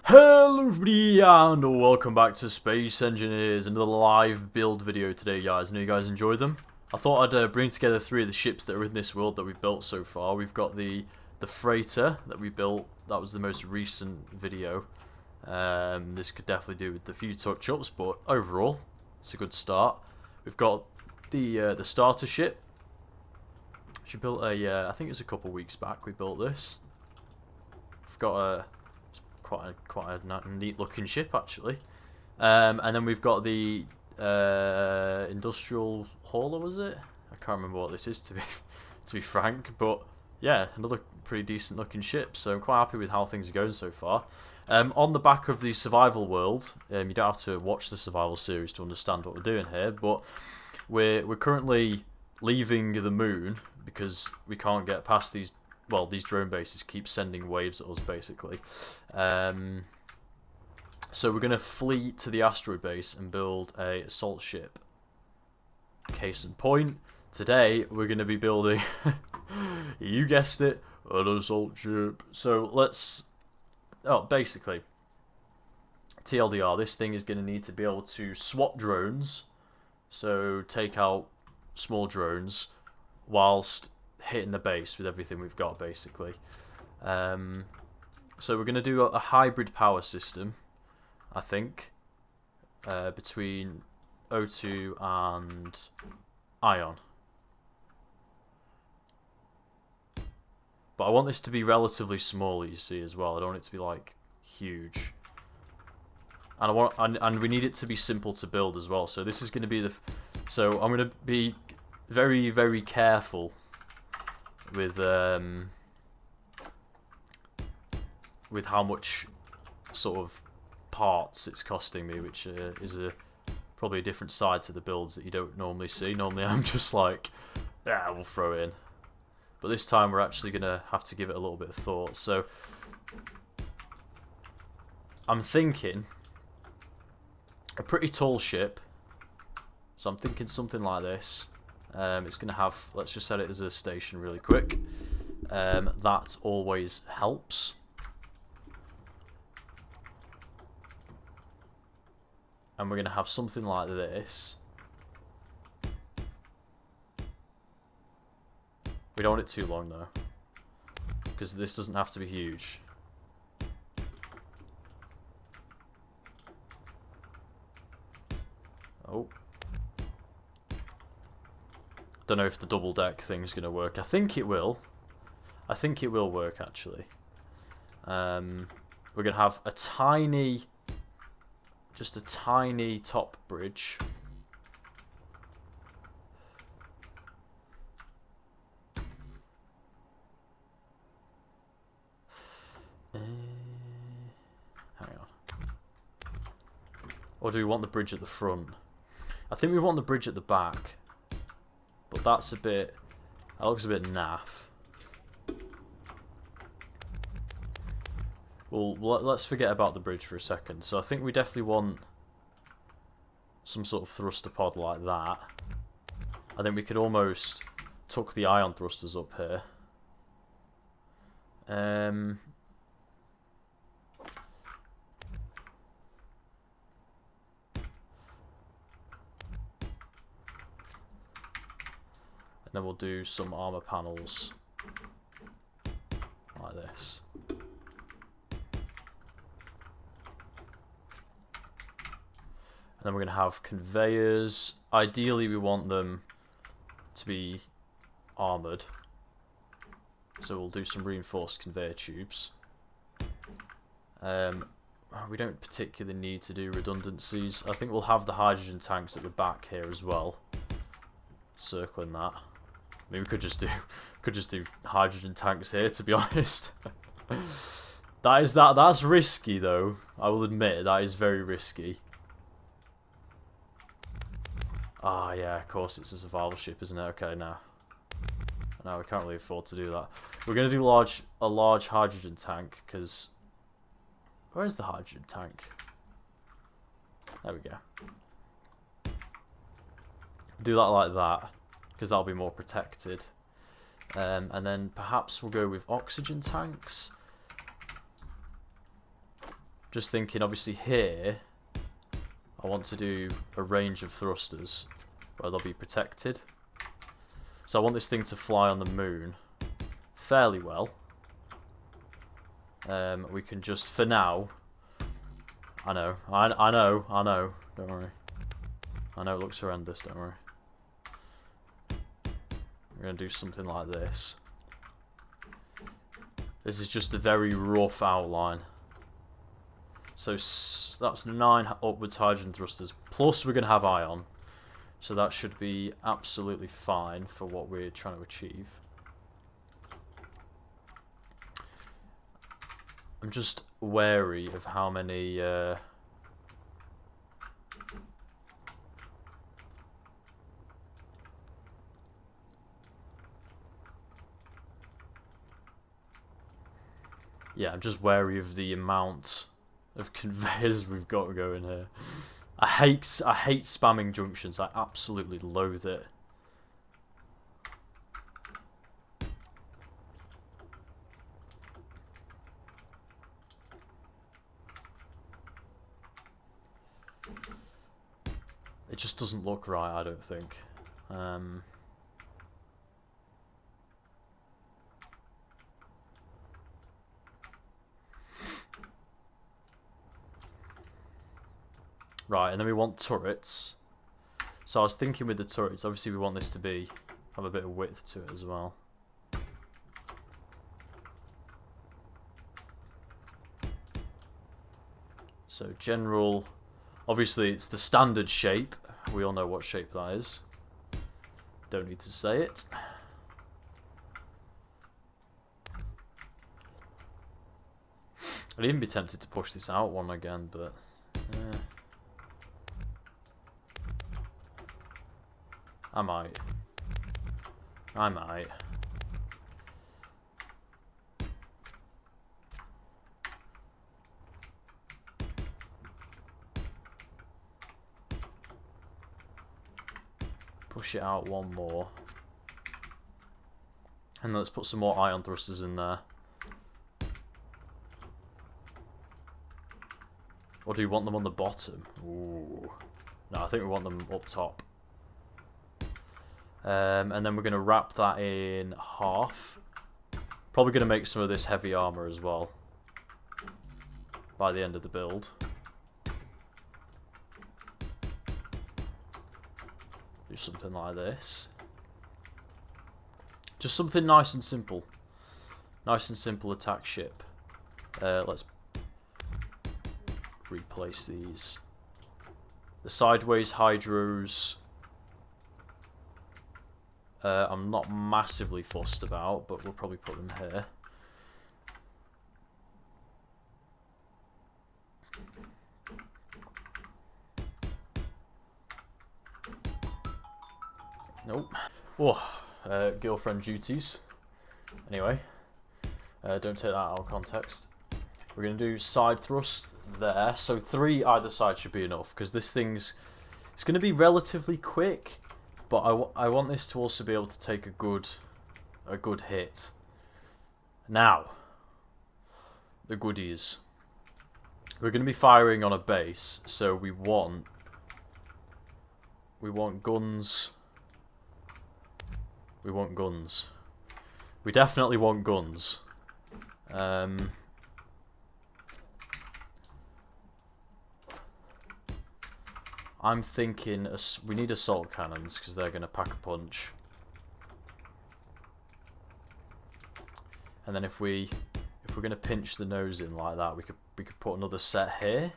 Hello everybody and welcome back to Space Engineers, another live build video today guys. I know you guys enjoyed them. I thought I'd bring together three of the ships that are in this world that we've built so far. We've got the freighter that we built, that was the most recent video. This could definitely do with a few touch-ups, but overall it's a good start. We've got the starter ship. She built I think it was a couple weeks back we built this. We've got quite a neat looking ship actually, and then we've got the industrial hauler, was it? I can't remember what this is to be frank, but yeah, another pretty decent looking ship. So I'm quite happy with how things are going so far. On the back of the survival world, you don't have to watch the survival series to understand what we're doing here, but we're currently leaving the moon because we can't get past these. Well, these drone bases keep sending waves at us, basically. So we're going to flee to the asteroid base and build a assault ship. Case in point, today we're going to be building, you guessed it, an assault ship. So let's, basically, TLDR, this thing is going to need to be able to swap drones. So take out small drones whilst hitting the base with everything we've got, basically. So we're going to do a hybrid power system, I think, between O2 and ion. But I want this to be relatively small, you see, as well. I don't want it to be like huge, and and we need it to be simple to build as well. So this is going to be so I'm going to be very, very careful with how much sort of parts it's costing me, which is probably a different side to the builds that you don't normally see. Normally I'm just like, yeah, we'll throw it in. But this time we're actually going to have to give it a little bit of thought. So I'm thinking a pretty tall ship. So I'm thinking something like this. It's going to have, let's just set it as a station really quick. That always helps. And we're going to have something like this. We don't want it too long though, because this doesn't have to be huge. Oh. Don't know if the double deck thing's going to work. I think it will. I think it will work actually. We're going to have a tiny, just a tiny top bridge. Hang on. Or do we want the bridge at the front? I think we want the bridge at the back. But that's a bit, that looks a bit naff. Well, let's forget about the bridge for a second. So I think we definitely want some sort of thruster pod like that. I think we could almost tuck the ion thrusters up here. And then we'll do some armor panels like this. And then we're going to have conveyors. Ideally we want them to be armoured. So we'll do some reinforced conveyor tubes. We don't particularly need to do redundancies. I think we'll have the hydrogen tanks at the back here as well. Circling that. I mean, we could just do hydrogen tanks here, to be honest. That's risky though. I will admit that is very risky. Ah, yeah, of course it's a survival ship, isn't it? Okay, now. No, we can't really afford to do that. We're gonna do a large hydrogen tank because where's the hydrogen tank? There we go. Do that like that, because that'll be more protected. And then perhaps we'll go with oxygen tanks. Just thinking, obviously here, I want to do a range of thrusters where they'll be protected. So I want this thing to fly on the moon fairly well. We can just, for now, I know, don't worry. I know it looks horrendous, don't worry. We're going to do something like this. This is just a very rough outline. So that's 9 upwards hydrogen thrusters, plus we're going to have ion. So that should be absolutely fine for what we're trying to achieve. I'm just wary of how many... Yeah, I'm just wary of the amount of conveyors we've got going here. I hate spamming junctions. I absolutely loathe it. It just doesn't look right, I don't think. Right, and then we want turrets. So I was thinking with the turrets, obviously we want this to be have a bit of width to it as well. So general, obviously it's the standard shape. We all know what shape that is. Don't need to say it. I'd even be tempted to push this out one again, but I might. Push it out one more. And let's put some more ion thrusters in there. Or do we want them on the bottom? Ooh. No, I think we want them up top. And then we're going to wrap that in half. Probably going to make some of this heavy armor as well by the end of the build. Do something like this. Just something nice and simple. Nice and simple attack ship. Let's replace these. The sideways hydros I'm not massively fussed about, but we'll probably put them here. Nope. Oh, girlfriend duties. Anyway, don't take that out of context. We're going to do side thrust there. So 3 either side should be enough, because this thing's it's going to be relatively quick, but I want this to also be able to take a good hit. Now, the goodies. We're going to be firing on a base, so we want guns. We want guns. We definitely want guns. I'm thinking we need assault cannons because they're going to pack a punch. And then if we're going to pinch the nose in like that, we could put another set here.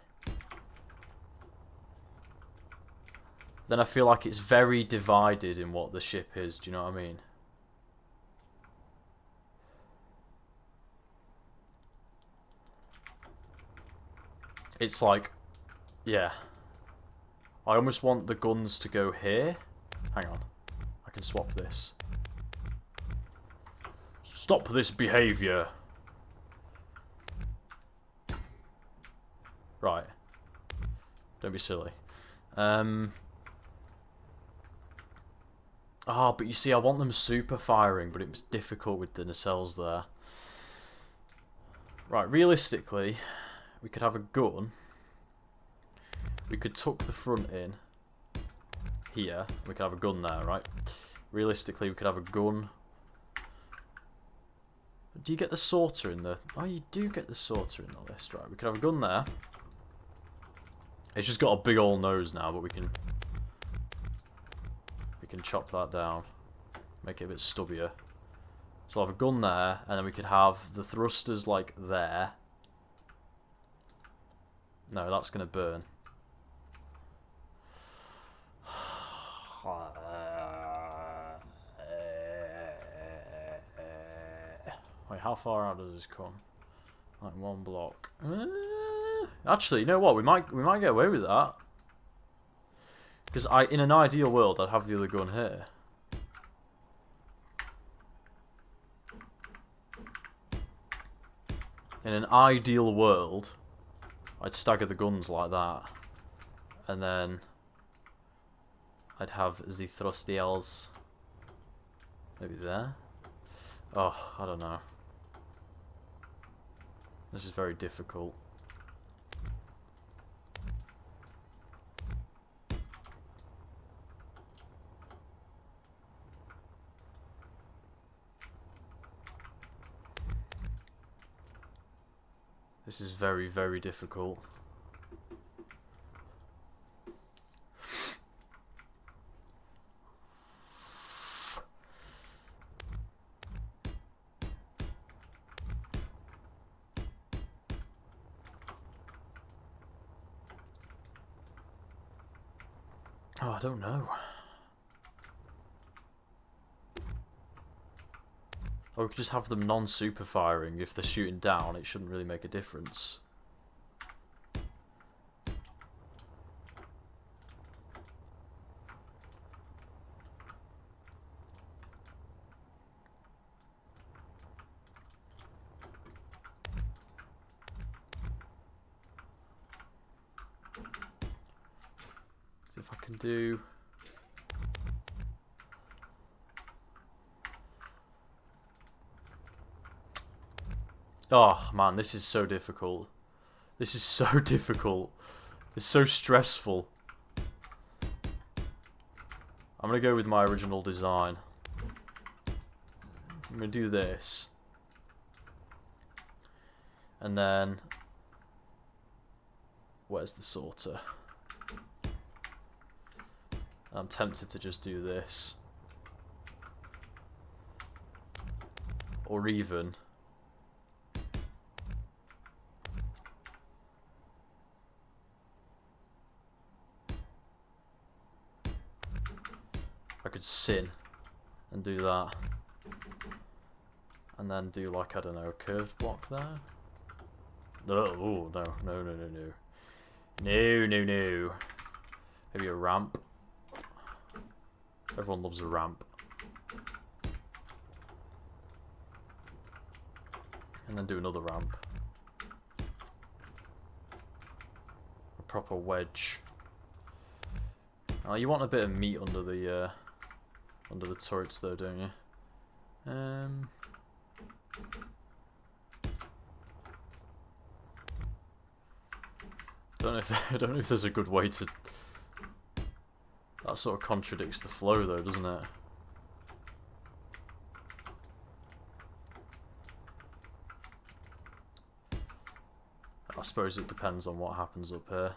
Then I feel like it's very divided in what the ship is. Do you know what I mean? It's like, yeah. I almost want the guns to go here. Hang on. I can swap this. Stop this behaviour. Right. Don't be silly. Ah, but you see, I want them super firing, but it was difficult with the nacelles there. Right, realistically, we could have a gun. We could tuck the front in here. We could have a gun there, right? Realistically, we could have a gun. Do you get the sorter in the... Oh, you do get the sorter in the list, right? We could have a gun there. It's just got a big old nose now, but we can chop that down. Make it a bit stubbier. So we'll have a gun there, and then we could have the thrusters like there. No, that's going to burn. Wait, how far out does this come? Like 1 block. Actually, you know what? We might get away with that. Because in an ideal world, I'd have the other gun here. In an ideal world, I'd stagger the guns like that. And then I'd have the thrustiels maybe there. Oh, I don't know. This is very difficult. This is very, very difficult. Oh, I don't know. Or we could just have them non-super firing. If they're shooting down, it shouldn't really make a difference. See if I can do... Oh man, this is so difficult. This is so difficult. It's so stressful. I'm gonna go with my original design. I'm gonna do this. And then... Where's the sorter? I'm tempted to just do this. Or even... I could sin and do that. And then do like, I don't know, a curved block there. No, oh, no, no, no, no, no. No, no, no. Maybe a ramp. Everyone loves a ramp. And then do another ramp. A proper wedge. Oh, you want a bit of meat under the turrets though, don't you? Don't know if I don't know if there's a good way to. That sort of contradicts the flow though, doesn't it? I suppose it depends on what happens up here.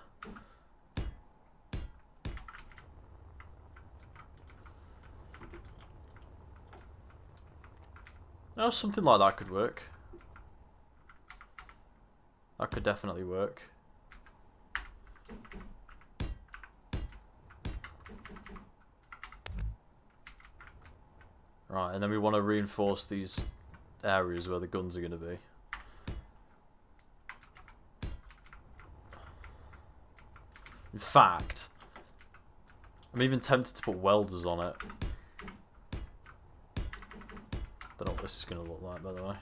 No, something like that could work. That could definitely work. Right, and then we want to reinforce these areas where the guns are going to be. In fact, I'm even tempted to put welders on it. Don't know what this is going to look like, by the way.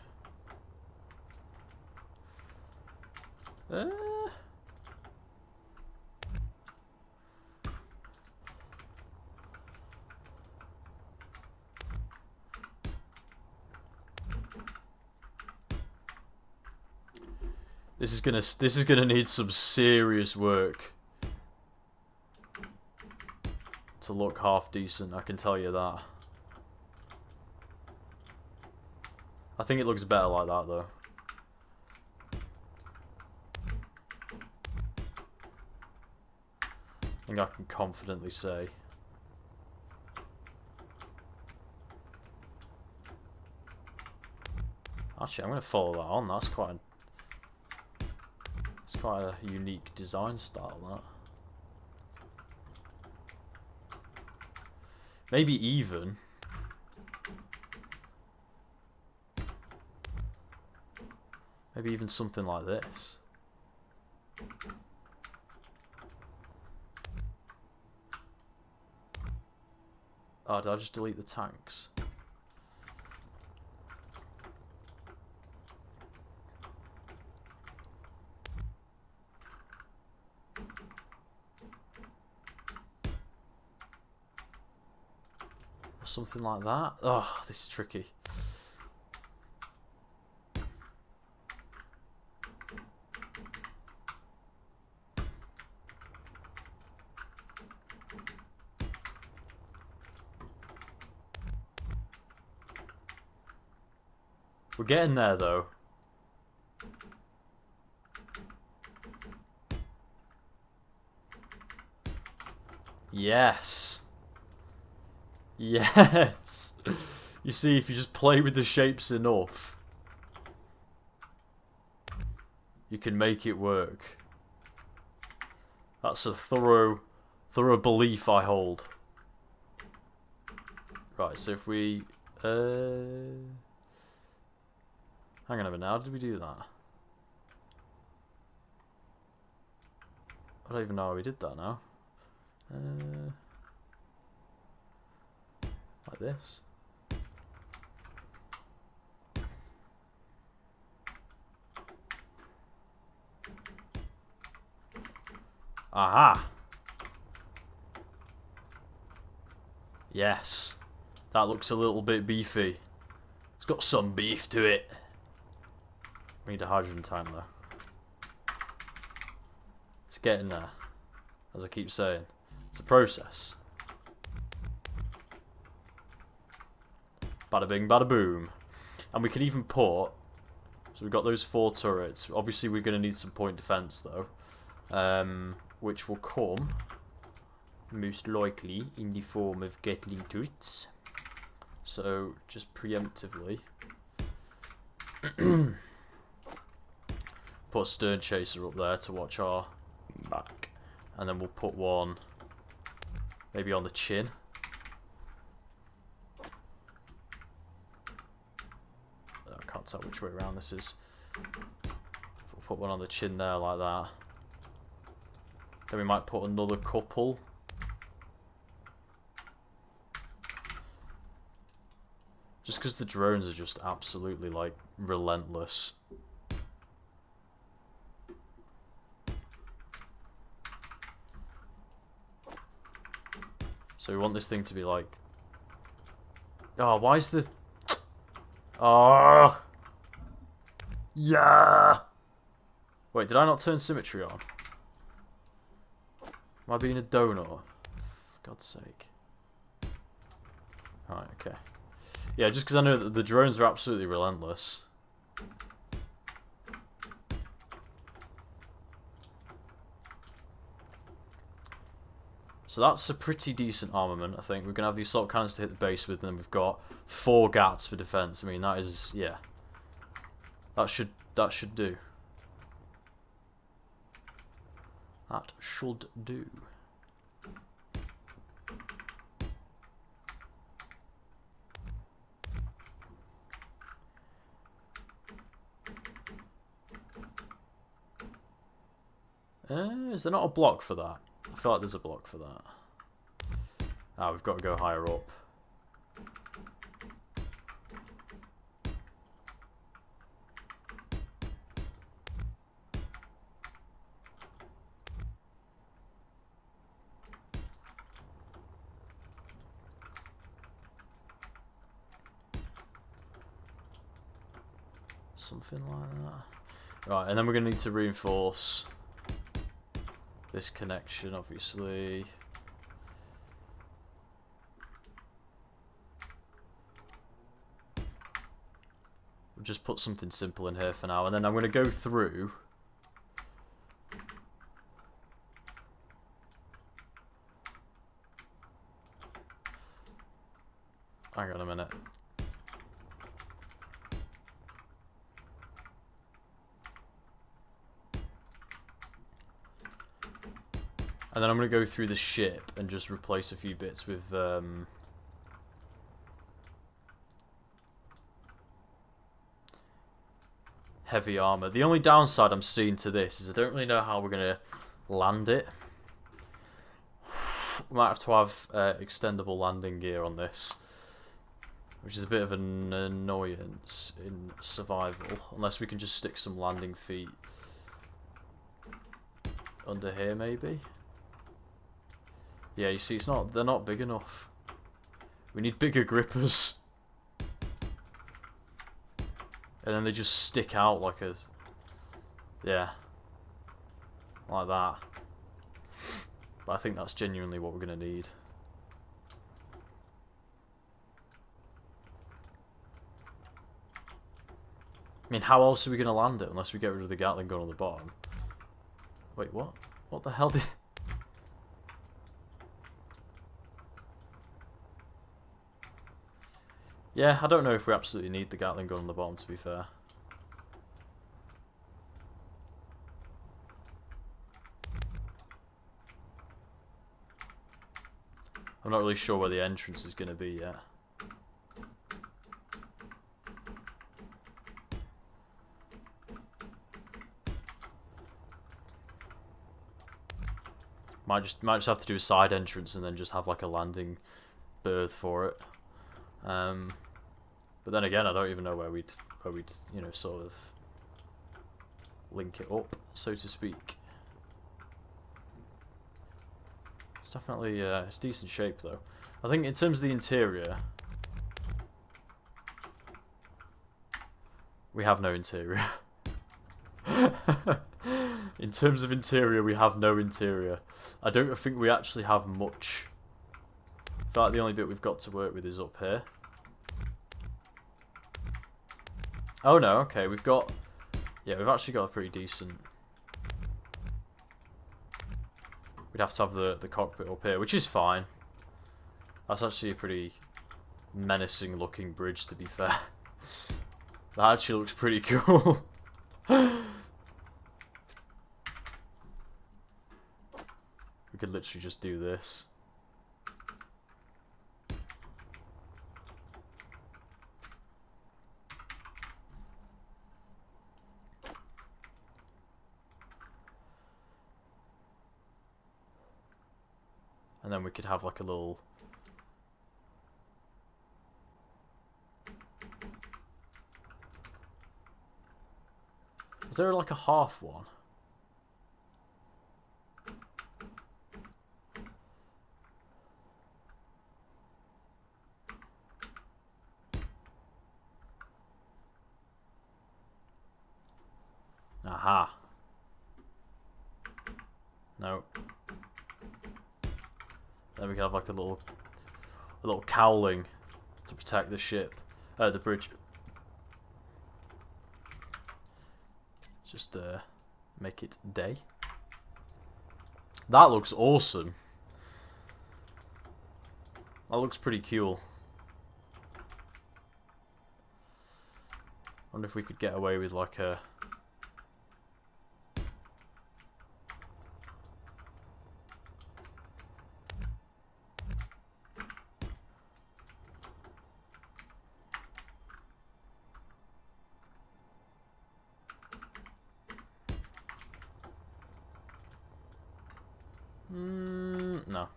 This is gonna need some serious work to look half decent, I can tell you that. I think it looks better like that though. I think I can confidently say. Actually, I'm going to follow that on. That's quite a unique design style, that. Maybe even. Maybe even something like this. Oh, did I just delete the tanks? Or something like that? Oh, this is tricky. We're getting there, though. Yes. Yes. You see, if you just play with the shapes enough, you can make it work. That's a thorough belief I hold. Right, so if we... Hang on a minute, how did we do that? I don't even know how we did that now. Like this. Aha! Yes. That looks a little bit beefy. It's got some beef to it. We need a hydrogen tank though. It's getting there. As I keep saying. It's a process. Bada bing, bada boom. And we can even put... So we've got those 4 turrets. Obviously we're going to need some point defense though. Which will come, most likely, in the form of Gatling turrets. So, just preemptively... put a stern chaser up there to watch our back. And then we'll put one maybe on the chin. I can't tell which way around this is. We'll put one on the chin there like that. Then we might put another couple. Just because the drones are just absolutely like relentless. So we want this thing to be like... Oh, why is the... Oh! Yeah! Wait, did I not turn symmetry on? Am I being a donut? For God's sake. Alright, okay. Yeah, just because I know that the drones are absolutely relentless. So that's a pretty decent armament, I think. We're going to have the assault cannons to hit the base with, and then we've got 4 GATs for defense. I mean, that is, yeah. That should do. That should do. Is there not a block for that? I feel like there's a block for that. Ah, we've got to go higher up. Something like that. Right, and then we're going to need to reinforce this connection, obviously. We'll just put something simple in here for now, and then I'm going to go through. Hang on a minute. And then I'm going to go through the ship and just replace a few bits with heavy armor. The only downside I'm seeing to this is I don't really know how we're going to land it. We might have to have extendable landing gear on this, which is a bit of an annoyance in survival, unless we can just stick some landing feet under here maybe. Yeah, you see, they're not big enough. We need bigger grippers. And then they just stick out like a... Yeah. Like that. But I think that's genuinely what we're going to need. I mean, how else are we going to land it unless we get rid of the Gatling gun on the bottom? Wait, what? What the hell did... Yeah, I don't know if we absolutely need the Gatling gun on the bottom, to be fair. I'm not really sure where the entrance is going to be yet. Might just have to do a side entrance and then just have like a landing berth for it. But then again, I don't even know where we'd you know, sort of link it up, so to speak. It's definitely it's decent shape though. I think in terms of the interior, we have no interior. In terms of interior, we have no interior. I don't think we actually have much. In fact, the only bit we've got to work with is up here. Oh no, okay, we've got... Yeah, we've actually got a pretty decent... We'd have to have the cockpit up here, which is fine. That's actually a pretty menacing looking bridge, to be fair. That actually looks pretty cool. We could literally just do this. And then we could have like a little... Is there like a half one? Aha. No. Then we can have like a little cowling to protect the ship, the bridge. Just make it day. That looks awesome. That looks pretty cool. Wonder if we could get away with like a... No.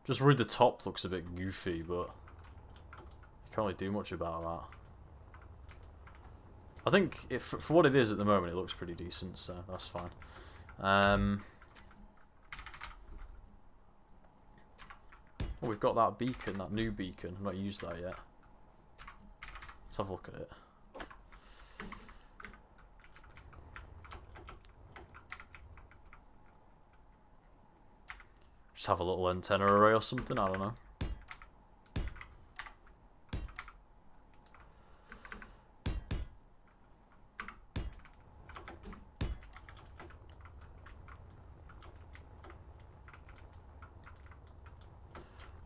Just worried the top looks a bit goofy, but you can't really do much about that. I think for what it is at the moment, it looks pretty decent, so that's fine. Oh, we've got that beacon, that new beacon. I've not used that yet. Let's have a look at it. Just have a little antenna array or something, I don't know.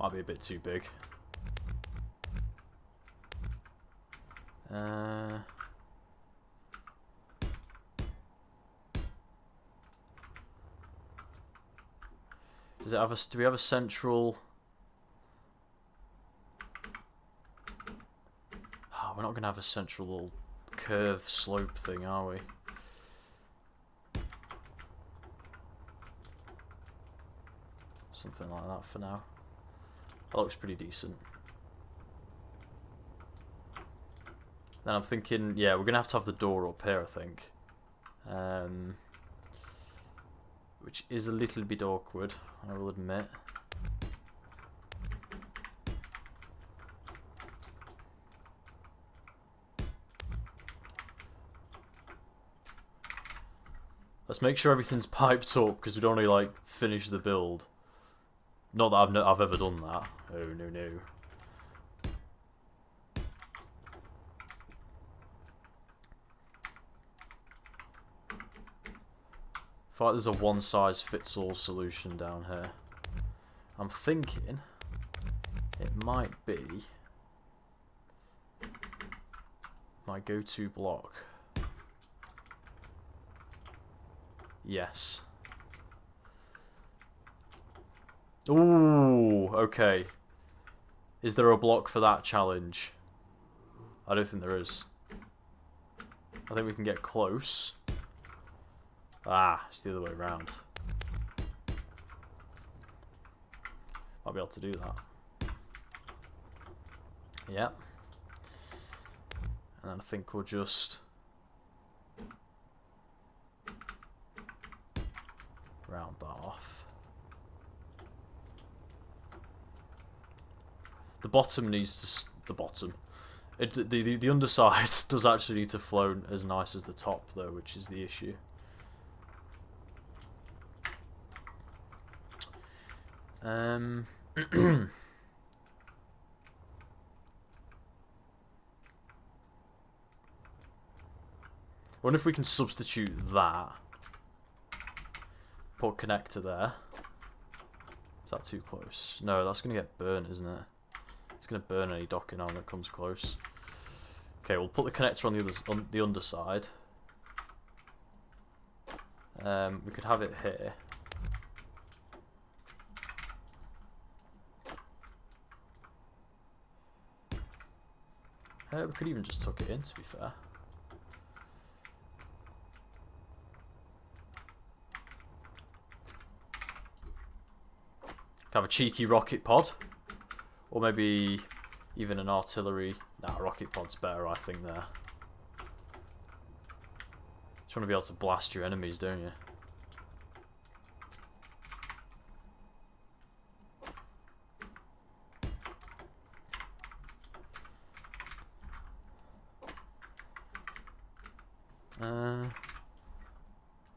Might be a bit too big. Does it have a? Do we have a central? Oh, we're not gonna have a central little curve slope thing, are we? Something like that for now. That looks pretty decent. Then I'm thinking, yeah, we're gonna have to have the door up here, I think. Which is a little bit awkward, I will admit. Let's make sure everything's piped up, because we don't want to, like, finish the build. Not that I've ever done that. Oh, no, no. I feel like there's a one-size-fits-all solution down here. I'm thinking it might be my go-to block. Yes. Ooh, okay. Is there a block for that challenge? I don't think there is. I think we can get close. Ah, it's the other way around. Might be able to do that. Yep. And then I think we'll just round that off. The bottom needs to... the bottom. The underside does actually need to flow as nice as the top, though, which is the issue. I wonder if we can substitute that. Put connector there. Is that too close? No, that's going to get burnt, isn't it? It's going to burn any docking arm that comes close. Okay, we'll put the connector on the underside. We could have it here. We could even just tuck it in, to be fair. Have a cheeky rocket pod. Or maybe even an artillery. Nah, rocket pod's better, I think, there. Just want to be able to blast your enemies, don't you?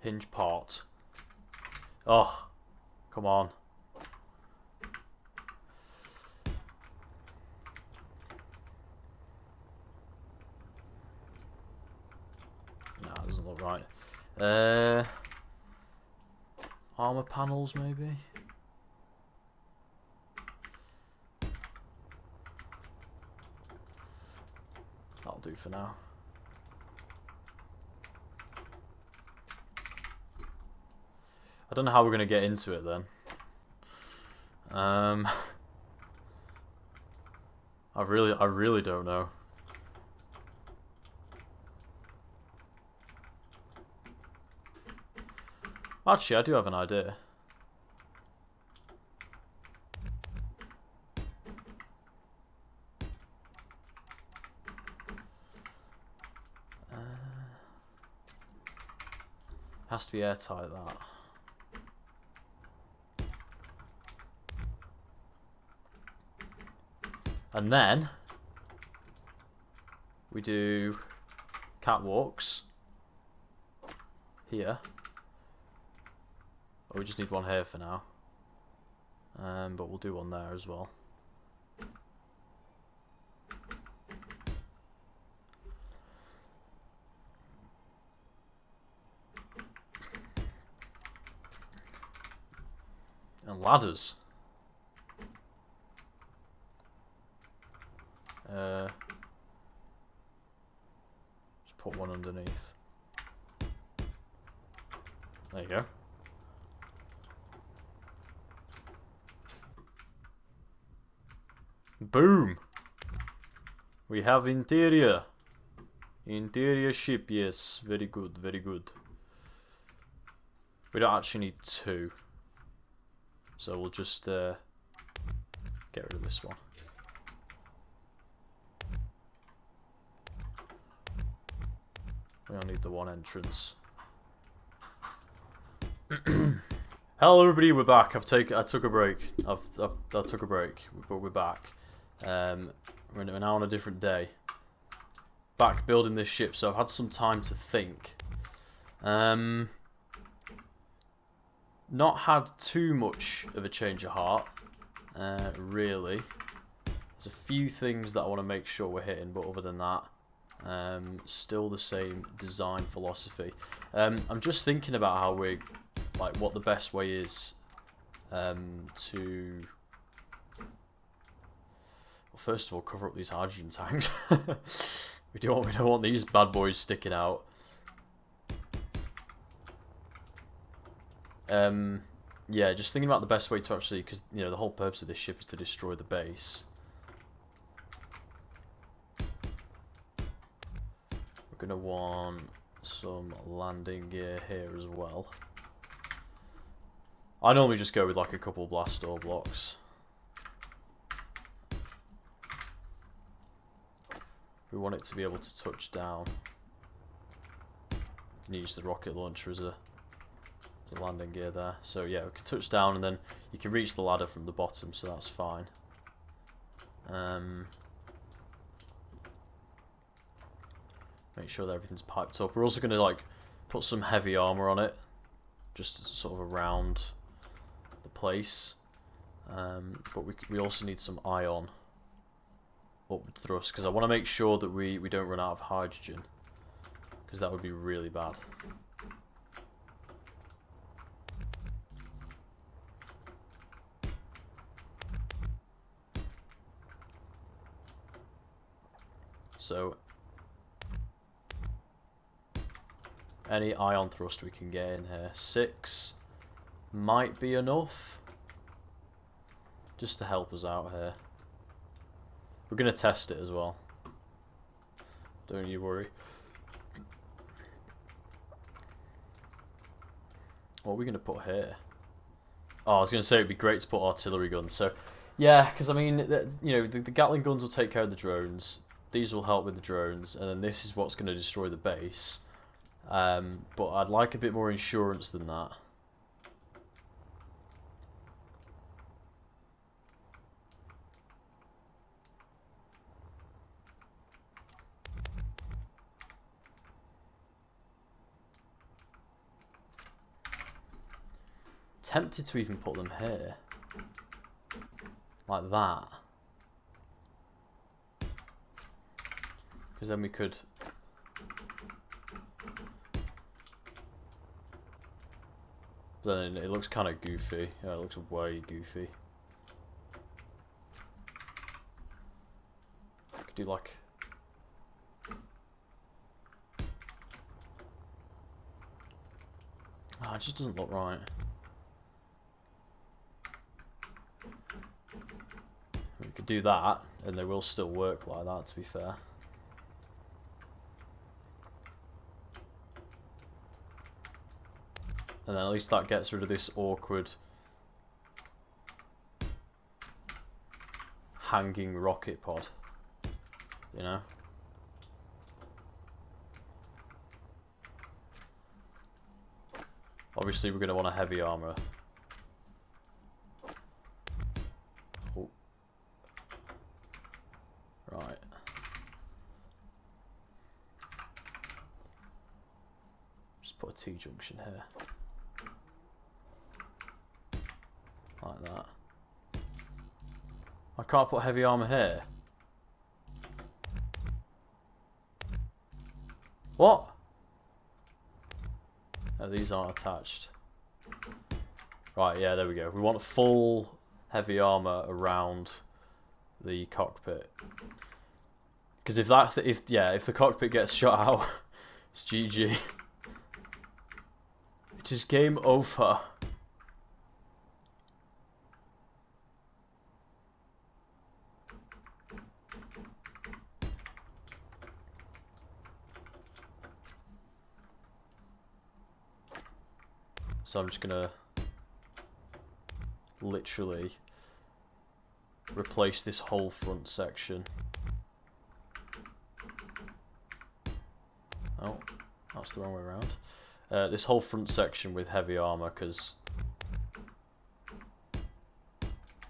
Hinge part. Oh, come on. No, it doesn't look right. Armor panels, maybe? That'll do for now. I don't know how we're going to get into it then. I really don't know. Actually, I do have an idea. Has to be airtight, that. And then we do catwalks here. Oh, we just need one here for now. But we'll do one there as well. And ladders. Just put one underneath. There you go. Boom! We have interior. Interior ship, yes. Very good, very good. We don't actually need two. So we'll just get rid of this one. We only need the one entrance. Hello everybody, we're back. I took a break. I took a break, but we're back. We're now on a different day. Back building this ship, so I've had some time to think. Not had too much of a change of heart, really. There's a few things that I want to make sure we're hitting, but other than that, still the same design philosophy. I'm just thinking about how we're, like, what the best way is to, well, first of all, cover up these hydrogen tanks. we don't want these bad boys sticking out. Yeah, just thinking about the best way to actually, because, you know, the whole purpose of this ship is to destroy the base. We're going to want some landing gear here as well. I normally just go with like a couple blast door blocks. We want it to be able to touch down. And use the rocket launcher as a landing gear there. So yeah, we can touch down and then you can reach the ladder from the bottom, so that's fine. Make sure that everything's piped up. We're also going to like put some heavy armor on it, just sort of around the place. But we also need some ion upward thrust, because I want to make sure that we don't run out of hydrogen, because that would be really bad. So any ion thrust we can get in here. 6 might be enough, just to help us out here. We're going to test it as well. Don't you worry. What are we going to put here? Oh, I was going to say it'd be great to put artillery guns. So, yeah, because I mean, you know, the Gatling guns will take care of the drones. These will help with the drones, and then this is what's going to destroy the base. But I'd like a bit more insurance than that. Tempted to even put them here. Like that. Because then we could... Then it looks kind of goofy. Yeah, it looks way goofy. I could do like... Oh, it just doesn't look right. We could do that, and they will still work like that, to be fair. And then at least that gets rid of this awkward hanging rocket pod, you know? Obviously we're going to want a heavy armor. Oh. Right. put a T-junction here. Like that. I can't put heavy armor here. What? Oh, these aren't attached. Right, yeah, there we go. We want full heavy armor around the cockpit. Because if the cockpit gets shot out, it's GG. It is game over. So I'm just gonna literally replace this whole front section. Oh, that's the wrong way around. This whole front section with heavy armor, because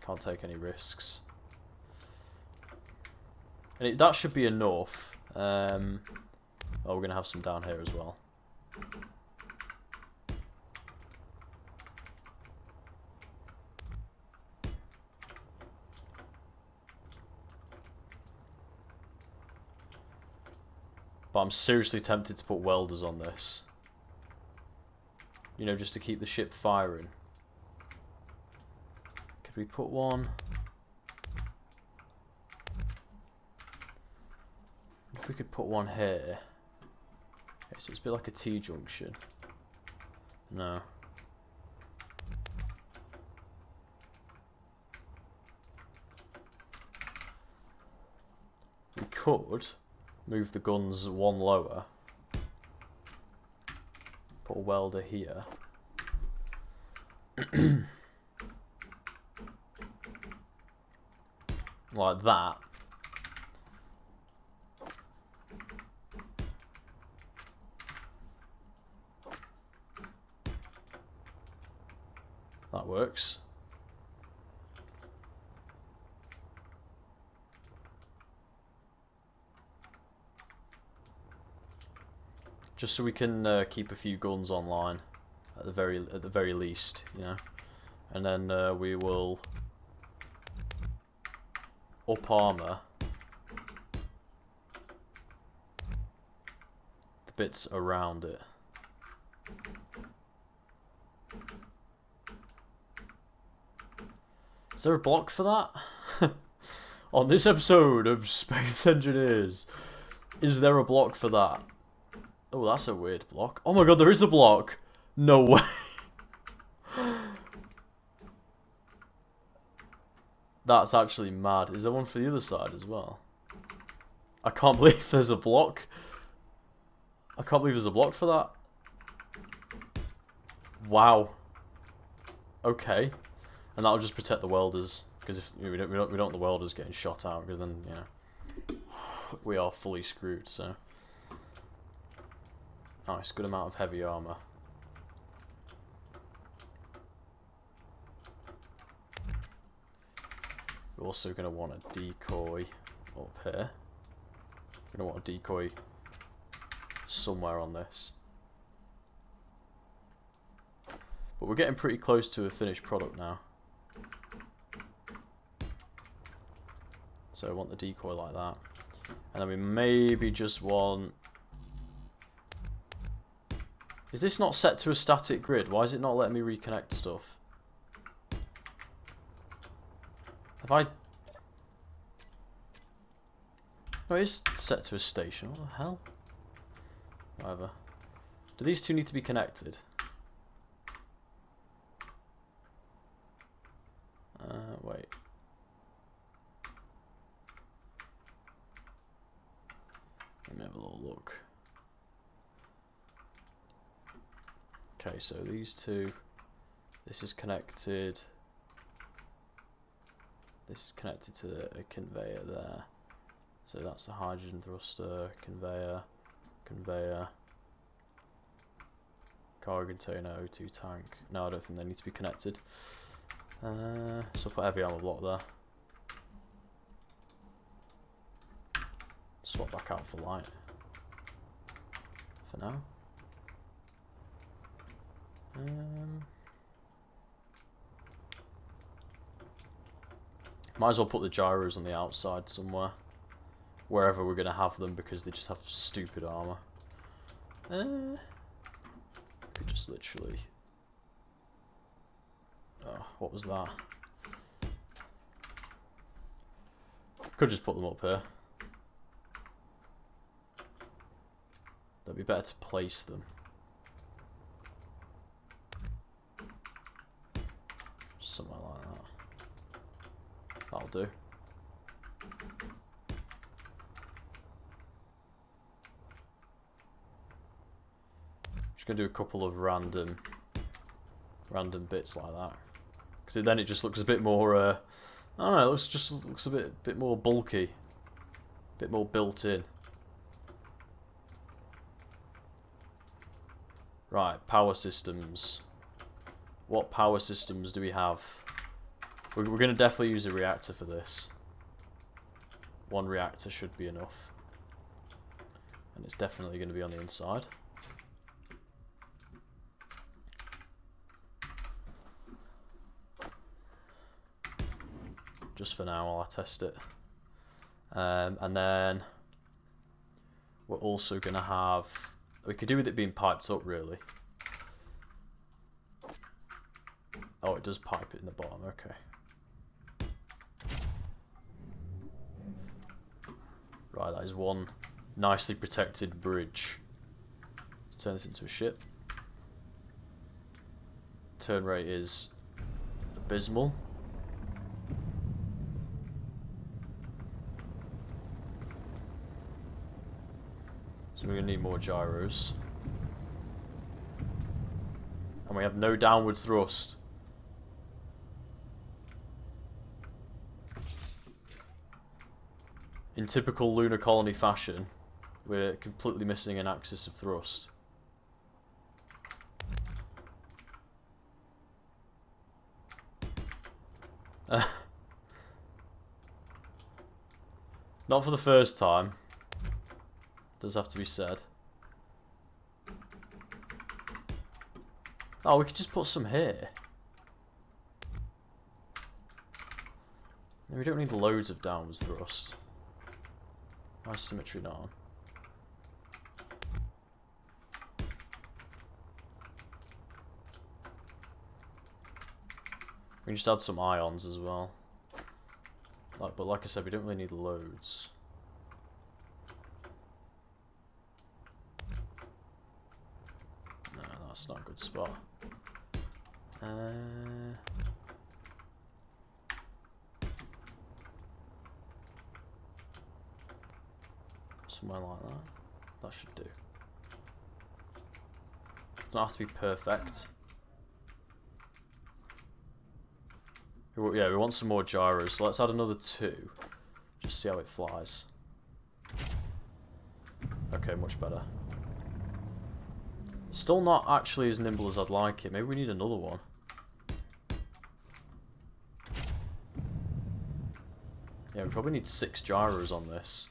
can't take any risks. And that should be enough. Oh, we're gonna have some down here as well. But I'm seriously tempted to put welders on this. You know, just to keep the ship firing. Could we put one? If we could put one here. Okay, so it's a bit like a T-junction. No. We could move the guns one lower. Put a welder here. Like that. That works. Just so we can keep a few guns online at the very least, you know. And then we will up armor the bits around it. Is there a block for that? On this episode of Space Engineers, is there a block for that? Oh, that's a weird block. Oh my god, there is a block! No way! That's actually mad. Is there one for the other side as well? I can't believe there's a block. I can't believe there's a block for that. Wow. Okay. And that'll just protect the welders. Because if we don't want the welders getting shot out, because then, you know, we are fully screwed, so. Nice, good amount of heavy armor. We're also going to want a decoy up here. We're going to want a decoy somewhere on this. But we're getting pretty close to a finished product now. So I want the decoy like that. And then we maybe just want... Is this not set to a static grid? Why is it not letting me reconnect stuff? Have I... No, it is set to a station. What the hell? Whatever. Do these two need to be connected? Wait. Let me have a little look. Okay, so these two, this is connected. This is connected to a conveyor there. So that's the hydrogen thruster, conveyor, conveyor, cargo container, O2 tank. No, I don't think they need to be connected. So I'll put heavy armor block there. Swap back out for light. For now. Might as well put the gyros on the outside somewhere. Wherever we're going to have them, because they just have stupid armor. Could just literally... Oh, what was that? Could just put them up here. That'd be better to place them. Somewhere like that. That'll do. Just gonna do a couple of random bits like that, because then it just looks a bit more. I don't know. It looks a bit more bulky, a bit more built in. Right, power systems. What power systems do we have? We're going to definitely use a reactor for this. One reactor should be enough. And it's definitely going to be on the inside. Just for now while I test it. And then we're also going to have... We could do with it being piped up, really. Oh, it does pipe it in the bottom, okay. Right, that is one nicely protected bridge. Let's turn this into a ship. Turn rate is abysmal. So we're going to need more gyros. And we have no downwards thrust. In typical Lunar Colony fashion, we're completely missing an axis of thrust. Not for the first time. Does have to be said. Oh, we could just put some here. We don't need loads of downwards thrust. Nice symmetry now. We can just add some ions as well. But like I said, we don't really need loads. No, that's not a good spot. Somewhere like that. That should do. Doesn't have to be perfect. Yeah, we want some more gyros, so let's add another 2. Just see how it flies. Okay, much better. Still not actually as nimble as I'd like it. Maybe we need another one. Yeah, we probably need 6 gyros on this.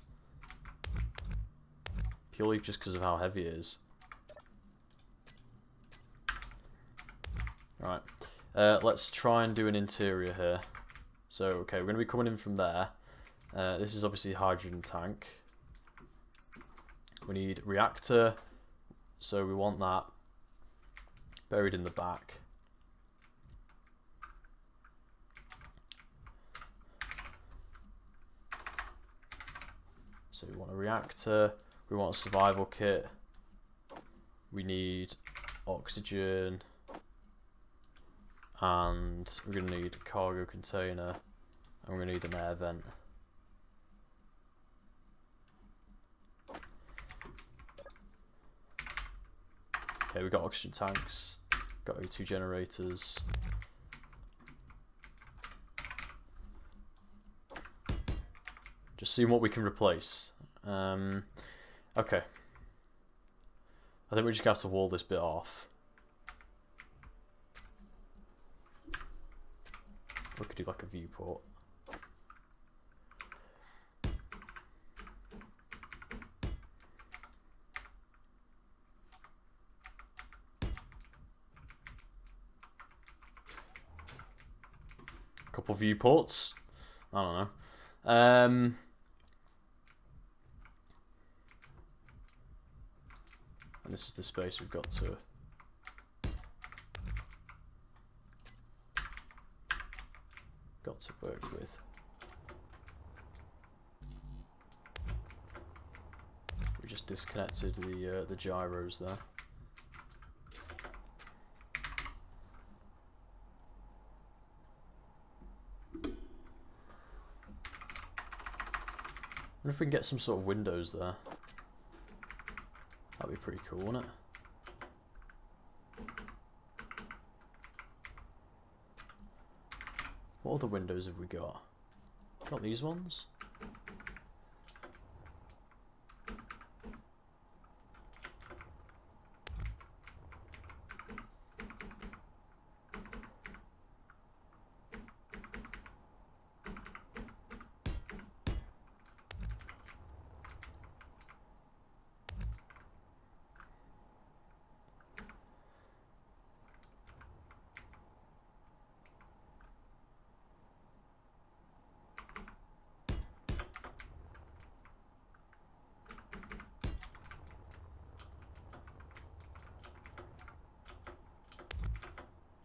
Purely just because of how heavy it is. Right. Let's try and do an interior here. So, okay, we're going to be coming in from there. This is obviously a hydrogen tank. We need reactor, so we want that buried in the back. So we want a reactor, we want a survival kit, we need oxygen, and we're going to need a cargo container, and we're going to need an air vent. Okay, we've got oxygen tanks, got O2 generators. Just seeing what we can replace. Okay. I think we just have to wall this bit off. We could do like a viewport. couple viewports. I don't know. And this is the space we've got to work with. We just disconnected the gyros there. I wonder if we can get some sort of windows there. That'd be pretty cool, wouldn't it? What other windows have we got? Got these ones?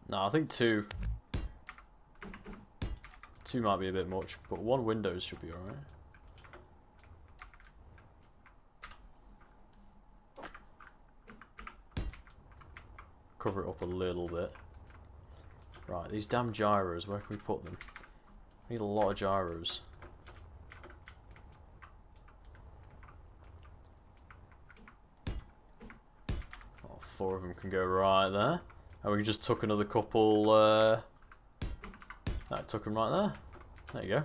No, I think two might be a bit much, but one window should be alright. Cover it up a little bit. Right, these damn gyros, where can we put them? We need a lot of gyros. Oh, 4 of them can go right there. And we just took another couple, that took them right there. There you go.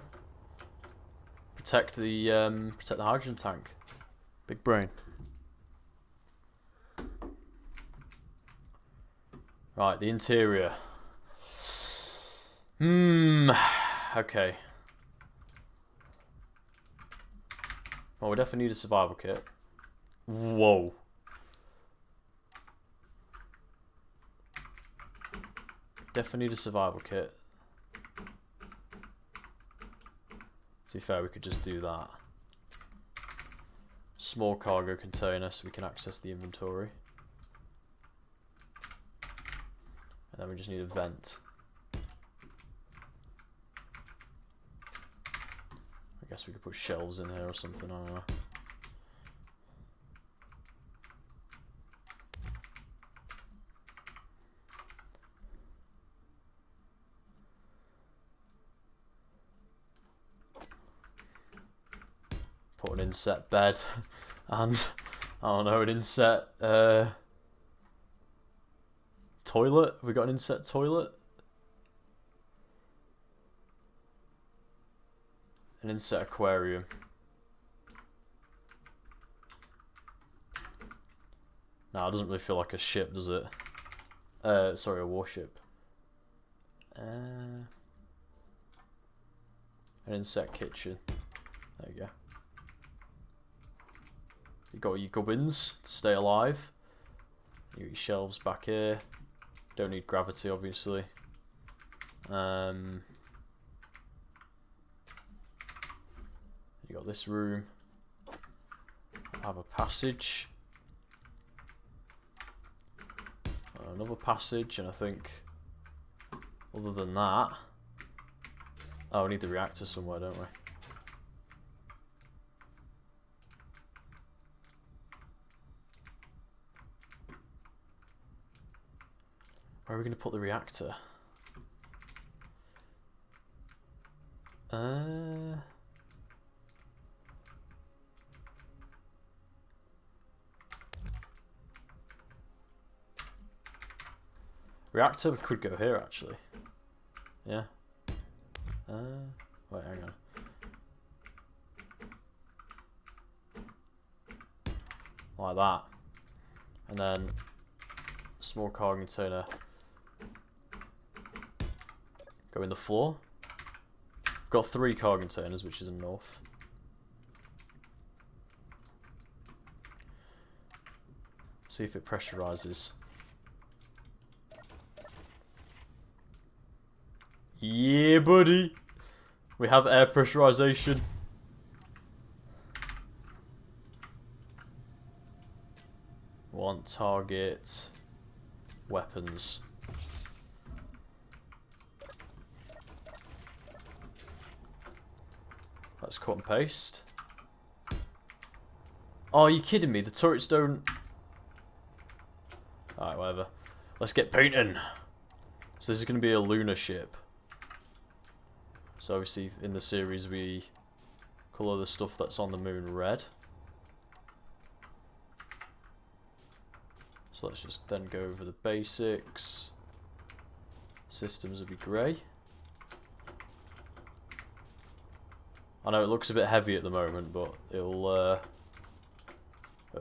Protect the hydrogen tank. Big brain. Right, the interior. Okay. Well, we definitely need a survival kit. Whoa. Definitely need a survival kit. To be fair, we could just do that. Small cargo container so we can access the inventory. And then we just need a vent. I guess we could put shelves in here or something, I don't know. Put an inset bed and, I don't know, an inset toilet. Have we got an inset toilet? An inset aquarium. No, it doesn't really feel like a ship, does it? Sorry, a warship. An inset kitchen. There you go. You got your gubbins to stay alive. You got your shelves back here. Don't need gravity, obviously. You got this room. Have a passage. Another passage, and I think other than that, oh, we need the reactor somewhere, don't we? Where are we going to put the reactor? Reactor could go here, actually. Yeah. Wait, hang on. Like that. And then small cargo container. Go in the floor. Got 3 cargo containers, which is enough. See if it pressurizes. Yeah, buddy. We have air pressurization. One target. Weapons. Let's cut and paste. Oh, are you kidding me? The turrets don't... Alright, whatever. Let's get painting. So this is going to be a lunar ship. So obviously in the series we colour the stuff that's on the moon red. So let's just then go over the basics. Systems will be grey. I know it looks a bit heavy at the moment, but it'll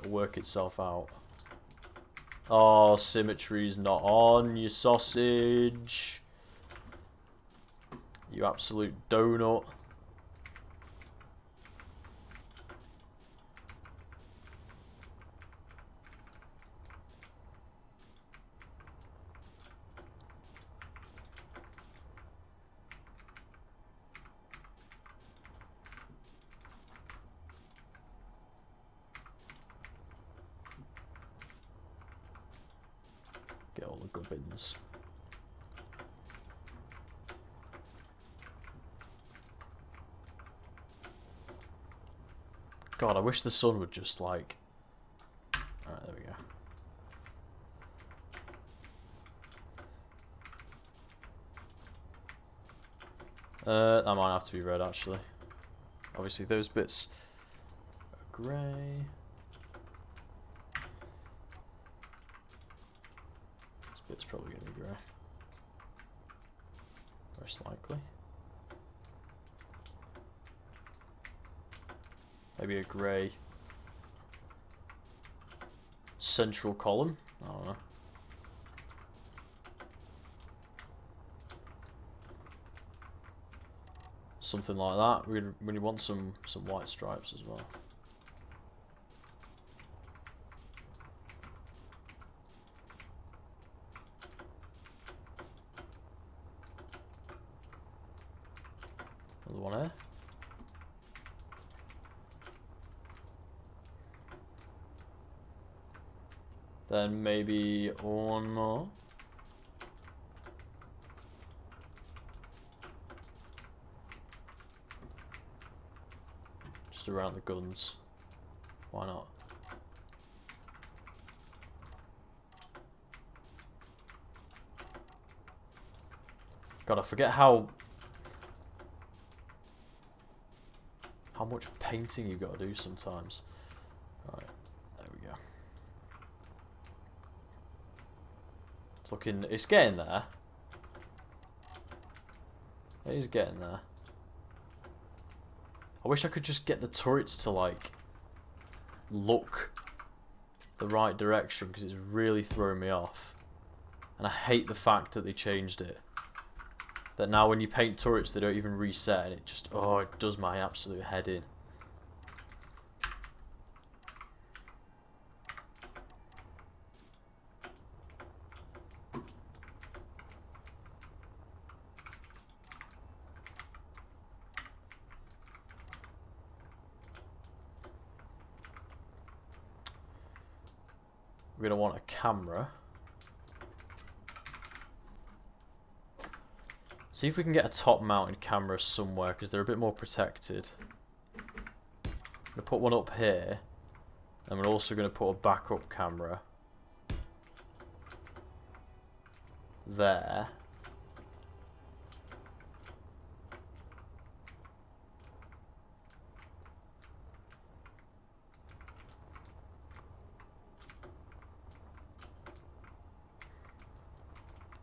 work itself out. Oh, symmetry's not on, you sausage. You absolute donut. Get all the gubbins. God, I wish the sun would just like... Alright, there we go. That might have to be red actually. Obviously those bits are grey. This bit's probably going to be grey. Most likely. Maybe a grey central column. I don't know. Something like that. We really want some white stripes as well. Another one here. Then maybe one more. Just around the guns. Why not? God, I forget how much painting you've got to do sometimes. Right, there we go. It's looking, it's getting there. It is getting there. I wish I could just get the turrets to like look the right direction because it's really throwing me off. And I hate the fact that they changed it. That now when you paint turrets they don't even reset and it just, oh, it does my absolute head in. We're going to want a camera. See if we can get a top-mounted camera somewhere, because they're a bit more protected. We'll put one up here, and we're also going to put a backup camera there.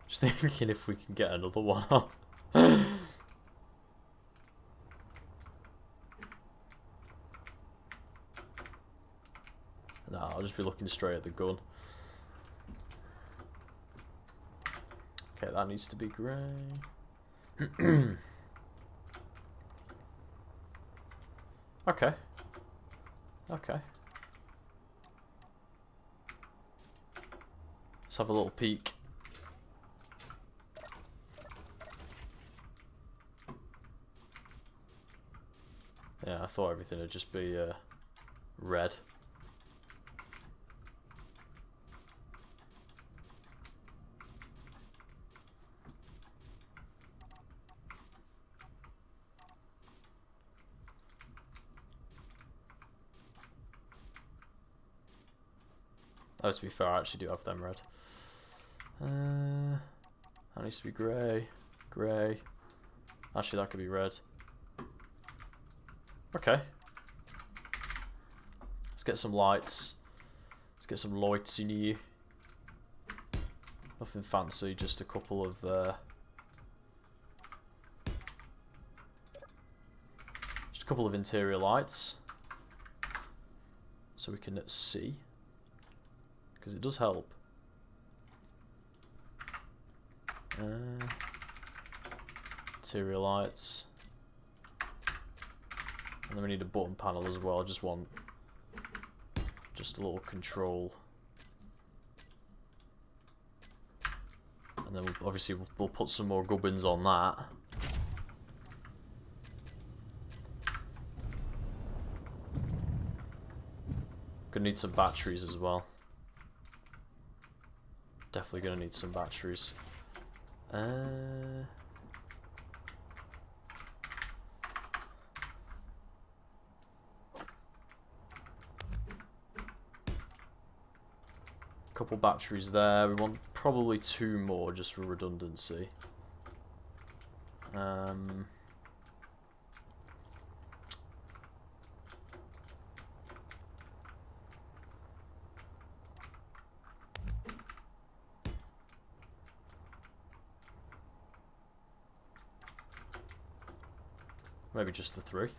Just thinking if we can get another one on. No, I'll just be looking straight at the gun. Okay, that needs to be grey. Okay. Okay. Let's have a little peek. Yeah, I thought everything would just be red. Oh, to be fair, I actually do have them red. That needs to be grey. Grey. Actually, that could be red. Okay. Let's get some lights. Let's get some lights in here. Nothing fancy, just a couple of interior lights, so we can see, because it does help. Interior lights, and then we need a button panel as well. I just want just a little control, and then obviously we'll put some more gubbins on that. Gonna need some batteries as well. Definitely gonna need some batteries. Couple batteries there. We want probably 2 more just for redundancy. Maybe just the 3.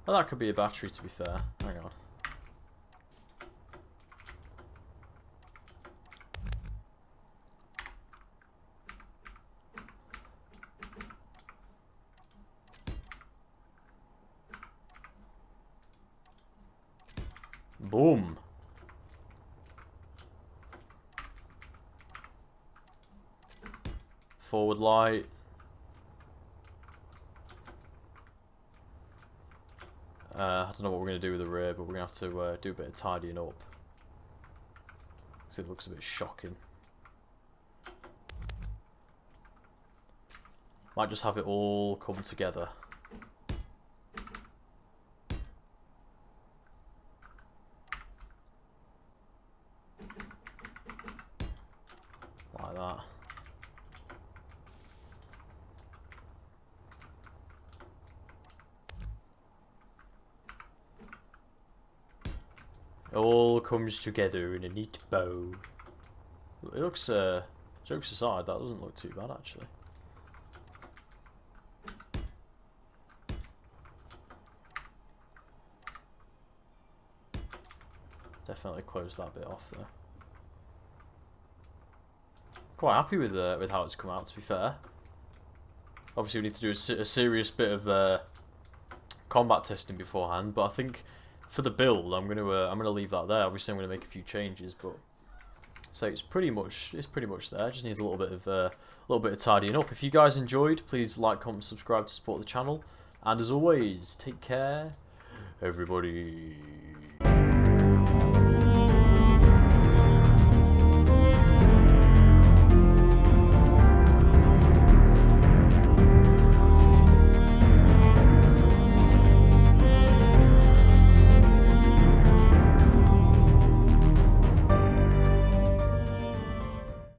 Well, that could be a battery, to be fair. Hang on. Boom. Forward light. I don't know what we're going to do with the rear, but we're going to have to do a bit of tidying up, because it looks a bit shocking. Might just have it all come together. Like that. It all comes together in a neat bow. It looks, jokes aside, that doesn't look too bad actually. Definitely close that bit off there. Quite happy with how it's come out, to be fair. Obviously we need to do a serious bit of combat testing beforehand, but I think for the build, I'm gonna leave that there. Obviously, I'm gonna make a few changes, but so it's pretty much there. Just needs a little bit of tidying up. If you guys enjoyed, please like, comment, subscribe to support the channel, and as always, take care, everybody.